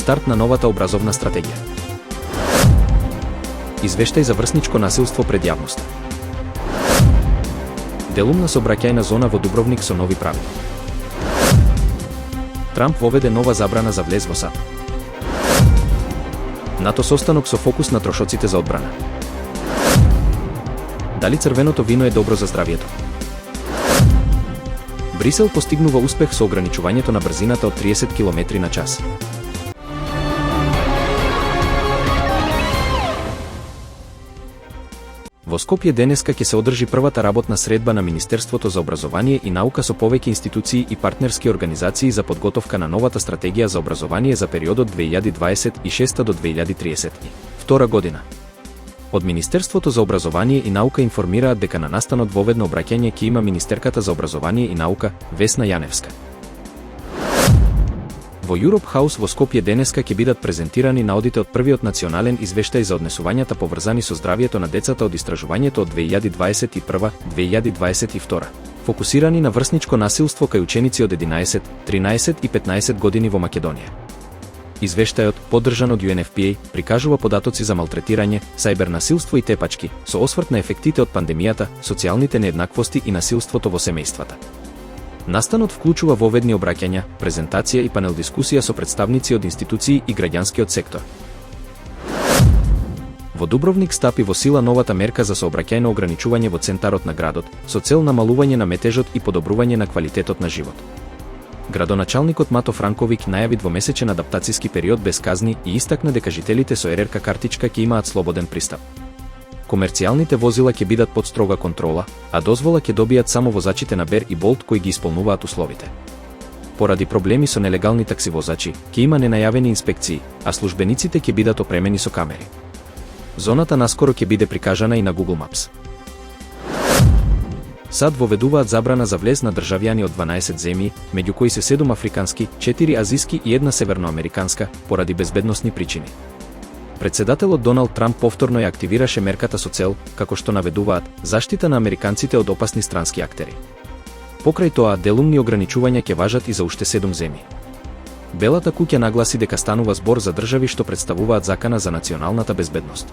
Старт на новата образовна стратегија. Извештај за врсничко насилство пред јавноста. Делумна сообраќајна зона во Дубровник со нови правила. Трамп воведе нова забрана за влез во САД. НАТО состанок со фокус на трошоците за одбрана. Дали црвеното вино е добро за здравието? Брисел постигнува успех со ограничувањето на брзината од 30 км на час. Во Скопје денеска ќе се одржи првата работна средба на Министерството за образование и наука со повеќе институции и партнерски организации за подготовка на новата стратегија за образование за периодот 2026 до 2032 година. Од Министерството за образование и наука информираат дека на настанот воведно обраќање ќе има министерката за образование и наука Весна Јаневска. Во Europe House во Скопје денеска ќе бидат презентирани наодите од првиот национален извештај за однесувањата поврзани со здравието на децата од истражувањето од 2021-2022, фокусирани на врсничко насилство кај ученици од 11, 13 и 15 години во Македонија. Извештајот, поддржан од UNFPA, прикажува податоци за малтретирање, сајбернасилство и тепачки, со осврт на ефектите од пандемијата, социјалните нееднаквости и насилството во семејствата. Настанот вклучува воведни обраќања, презентација и панел дискусија со представници од институции и граѓанскиот сектор. Во Дубровник стапи во сила новата мерка за сообраќајно ограничување во центарот на градот, со цел намалување на метежот и подобрување на квалитетот на живот. Градоначалникот Мато Франковик најави двомесечен адаптацијски период без казни и истакна дека жителите со РРК картичка ќе имаат слободен пристап. Комерцијалните возила ќе бидат под строга контрола, а дозвола ќе добијат само возачите на Бер и Болт кои ги исполнуваат условите. Поради проблеми со нелегални такси возачи, ќе има ненајавени инспекции, а службениците ќе бидат опремени со камери. Зоната наскоро ќе биде прикажана и на Google Maps. САД воведуваат забрана за влез на државјани од 12 земји, меѓу кои се 7 африкански, 4 азиски и 1 северноамериканска, поради безбедносни причини. Председателот Доналд Трамп повторно ја активираше мерката со цел, како што наведуваат, заштита на американците од опасни странски актери. Покрај тоа, делумни ограничувања ќе важат и за уште 7 земји. Белата куќа нагласи дека станува збор за држави што представуваат закана за националната безбедност.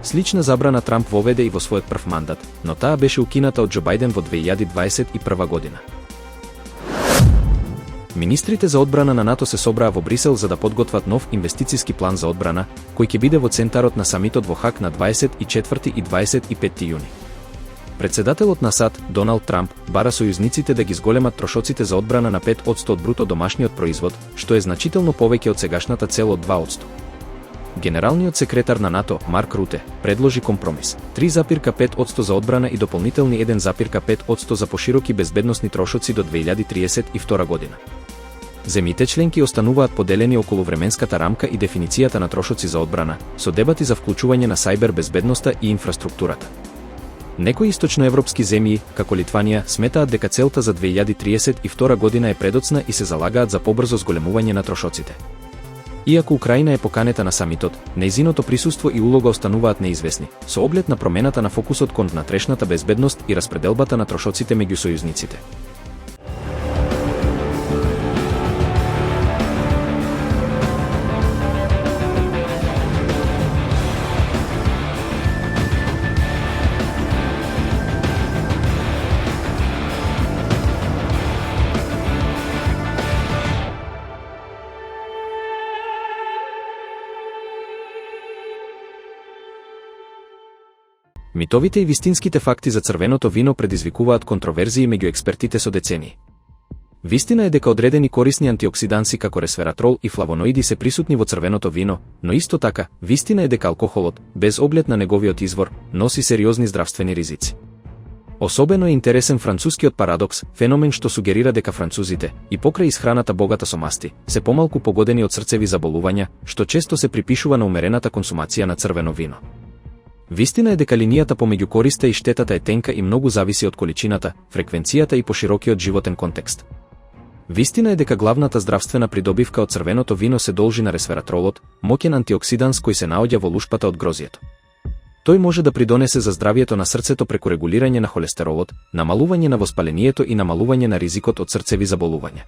Слична забрана Трамп воведе и во својот прв мандат, но таа беше укината од Џо Бајден во 2021 година. Министрите за одбрана на НАТО се собраа во Брисел за да подготват нов инвестициски план за одбрана, кој ќе биде во центарот на самитот во Хаг на 24 и 25 јуни. Председателот на САД, Доналд Трамп, бара сојузниците да ги зголемат трошоците за одбрана на 5% од бруто домашниот производ, што е значително повеќе од сегашната цел од 2%. Генералниот секретар на НАТО, Марк Руте, предложи компромис: 3,5% за одбрана и дополнителни 1,5% за пошироки безбедносни трошоци до 2032 година. Земјите членки остануваат поделени околу временската рамка и дефиницијата на трошоци за одбрана, со дебати за вклучување на сајбер безбедноста и инфраструктурата. Некои источноевропски земји, како Литванија, сметаат дека целта за 2032 година е предоцна и се залагаат за побрзо зголемување на трошоците. Иако Украина е поканета на самитот, нејзиното присуство и улога остануваат неизвестни, со оглед на промената на фокусот кон внатрешната безбедност и распределбата на трошоците меѓу сојузниците. Митовите и вистинските факти за црвеното вино предизвикуваат контроверзии меѓу експертите со децении. Вистина е дека одредени корисни антиоксиданси како ресвератрол и флавоноиди се присутни во црвеното вино, но исто така, вистина е дека алкохолот, без оглед на неговиот извор, носи сериозни здравствени ризици. Особено е интересен францускиот парадокс, феномен што сугерира дека французите, и покрај исхраната богата со масти, се помалку погодени од срцеви заболувања, што често се припишува на умерената консумација на црвено вино. Вистина е дека линијата помеѓу користа и штетата е тенка и многу зависи од количината, фреквенцијата и поширокиот животен контекст. Вистина е дека главната здравствена придобивка од црвеното вино се должи на ресвератролот, моќен антиоксиданс кој се наоѓа во лушпата од грозието. Тој може да придонесе за здравието на срцето преку регулирање на холестеролот, намалување на воспалението и намалување на ризикот од срцеви заболувања.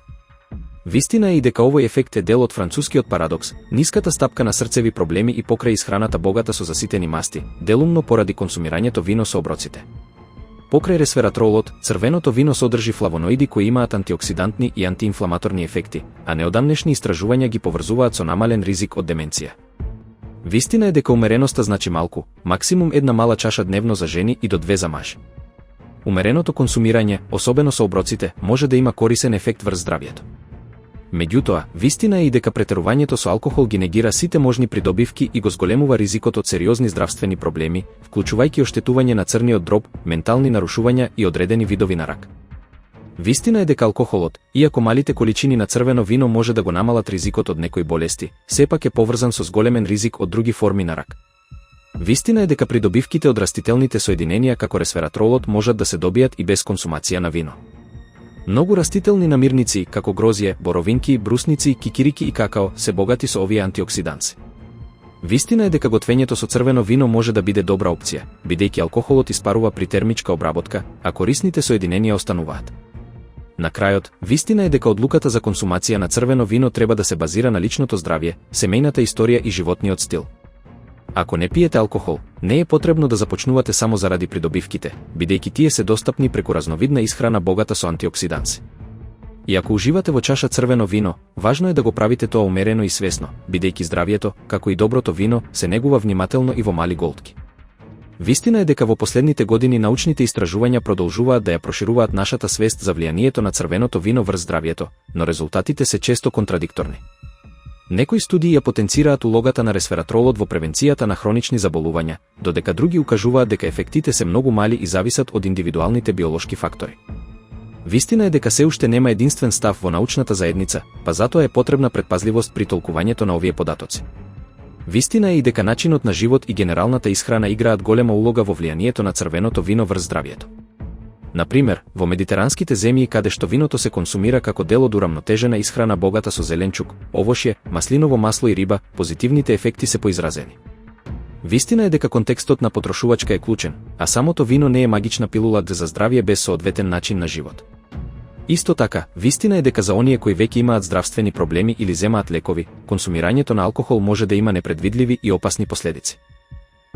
Вистина е и дека овој ефект е дел од францускиот парадокс, ниската стапка на срцеви проблеми и покрај исхраната богата со заситени масти, делумно поради консумирањето вино со оброците. Покрај ресвератролот, црвеното вино содржи флавоноиди кои имаат антиоксидантни и антиинфламаторни ефекти, а неодамнешни истражувања ги поврзуваат со намален ризик од деменција. Вистина е дека умереноста значи малку, максимум една мала чаша дневно за жени и до 2 за маж. Умереното консумирање, особено со оброците, може да има корисен ефект врз здравјето. Меѓутоа, вистина е и дека претерувањето со алкохол ги негира сите можни придобивки и го зголемува ризикот од сериозни здравствени проблеми, вклучувајќи оштетување на црниот дроб, ментални нарушувања и одредени видови на рак. Вистина е дека алкохолот, иако малите количини на црвено вино може да го намалат ризикот од некои болести, сепак е поврзан со зголемен ризик од други форми на рак. Вистина е дека придобивките од растителните соединенија како ресвератролот можат да се добијат и без консумација на вино. Многу растителни намирници, како грозје, боровинки, брусници, кикирики и какао, се богати со овие антиоксиданси. Вистина е дека готвењето со црвено вино може да биде добра опција, бидејќи алкохолот испарува при термичка обработка, а корисните соединенија остануваат. На крајот, вистина е дека одлуката за консумација на црвено вино треба да се базира на личното здравје, семејната историја и животниот стил. Ако не пиете алкохол, не е потребно да започнувате само заради придобивките, бидејќи тие се достапни преку разновидна исхрана богата со антиоксиданси. И ако уживате во чаша црвено вино, важно е да го правите тоа умерено и свесно, бидејќи здравјето, како и доброто вино, се негува внимателно и во мали голтки. Вистина е дека во последните години научните истражувања продолжуваат да ја прошируваат нашата свест за влијанието на црвеното вино врз здравјето, но резултатите се често контрадикторни. Некои студии ја потенцираат улогата на ресвератролот во превенцијата на хронични заболувања, додека други укажуваат дека ефектите се многу мали и зависат од индивидуалните биолошки фактори. Вистина е дека се уште нема единствен став во научната заедница, па затоа е потребна предпазливост при толкувањето на овие податоци. Вистина е и дека начинот на живот и генералната исхрана играат голема улога во влијанието на црвеното вино врз здравјето. Например, во медитеранските земји каде што виното се консумира како дел од урамнотежена исхрана богата со зеленчук, овошје, маслиново масло и риба, позитивните ефекти се поизразени. Вистина е дека контекстот на потрошувачка е клучен, а самото вино не е магична пилула за здравје без соодветен начин на живот. Исто така, вистина е дека за оние кои веќе имаат здравствени проблеми или земаат лекови, консумирањето на алкохол може да има непредвидливи и опасни последици.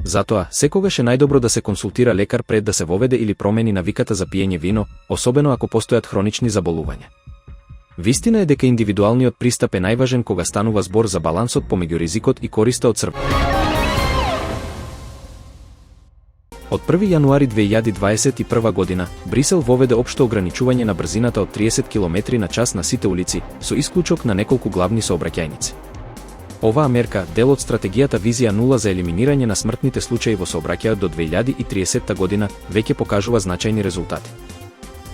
Затоа, секогаш е најдобро да се консултира лекар пред да се воведе или промени навиката за пиење вино, особено ако постојат хронични заболувања. Вистина е дека индивидуалниот пристап е најважен кога станува збор за балансот помеѓу ризикот и користа од Од 1 јануари 2021 година, Брисел воведе општо ограничување на брзината од 30 км на час на сите улици, со исклучок на неколку главни сообраќајници. Оваа мерка, дел од стратегијата Визија 0 за елиминирање на смртните случаи во сообраќајот до 2030 година, веќе покажува значајни резултати.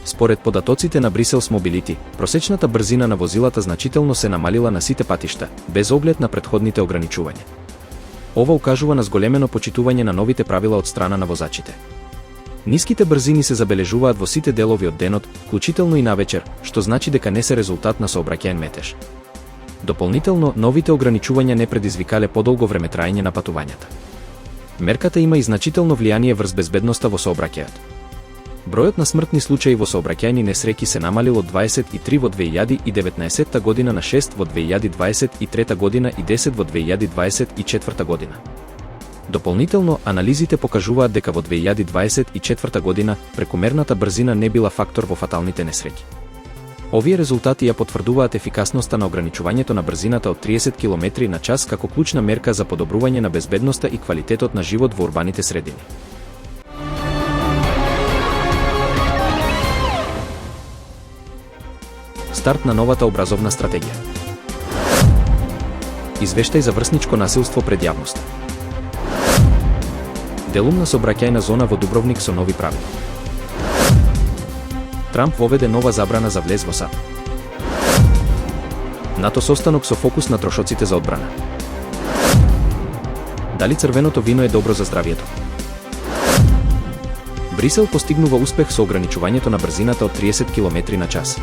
Според податоците на Брисел Мобилити, просечната брзина на возилата значително се намалила на сите патишта, без оглед на претходните ограничувања. Ова укажува на зголемено почитување на новите правила од страна на возачите. Ниските брзини се забележуваат во сите делови од денот, вклучително и навечер, што значи дека не се резултат на сообраќаен метеж. Дополнително, новите ограничувања не предизвикале подолго време траење на патувањата. Мерката има и значително влијание врз безбедноста во сообраќајот. Бројот на смртни случаи во сообраќајни несреќи се намалил од 23 во 2019 година на 6 во 2023 година и 10 во 2024 година. Дополнително, анализите покажуваат дека во 2024 година прекумерната брзина не била фактор во фаталните несреќи. Овие резултати ја потврдуваат ефикасноста на ограничувањето на брзината од 30 км на час како клучна мерка за подобрување на безбедноста и квалитетот на живот во урбаните средини. Старт на новата образовна стратегија. Извештај за врсничко насилство пред јавноста. Делумна сообраќајна зона во Дубровник со нови правила. Трамп воведе нова забрана за влез во САД. НАТО состанок со фокус на трошоците за одбрана. Дали црвеното вино е добро за здравјето? Брисел постигнува успех со ограничувањето на брзината од 30 км на час.